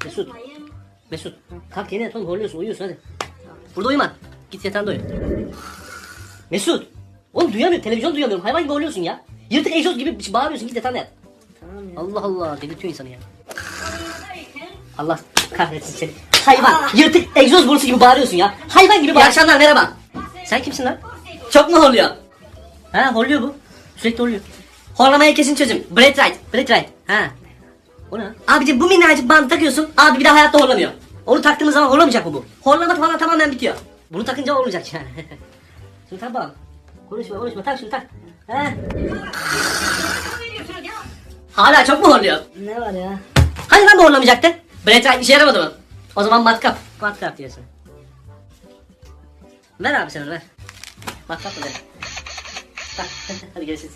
Mesut. Mesut. Kalk yine yat oğlum, horluyorsun, uyuyorsun hadi. Burada uyuma. Git yatağında uyu. Mesut. Oğlum duyamıyorum, televizyon duyamıyorum. Hayvan gibi horluyorsun ya. Yırtık egzoz gibi bağırıyorsun, git yatağında yat. Tamam ya. Allah Allah, delirtiyor insanı ya. Allah kahretsin seni. Hayvan, yırtık egzoz borusu gibi bağırıyorsun ya. Hayvan gibi bağır. İyi akşamlar, merhaba. Sen kimsin lan? Çok mu horluyor? Ha, horluyor bu. Sürekli horluyor. Horlamaya kesin çözüm. Brad Wright. Brad Wright. Ha. O ne? Abicim bu minnacık bandı takıyorsun. Abi bir daha hayatta horlamıyor. Onu taktığımız zaman horlamayacak mı bu? Horlama falan tamamen bitiyor. Bunu takınca olmayacak yani. Şunu tak bakalım. Konuşma. Tak şunu tak. Ha. Hala çok mu horluyor? Ne var ya? Hani lan bu horlamayacaktı? Brad Wright işe yaramadı mı? O zaman matkap. Matkap diyorsun. Ver abi sen onu ver. Matkap mı ver? Tak. Hadi görüşürüz.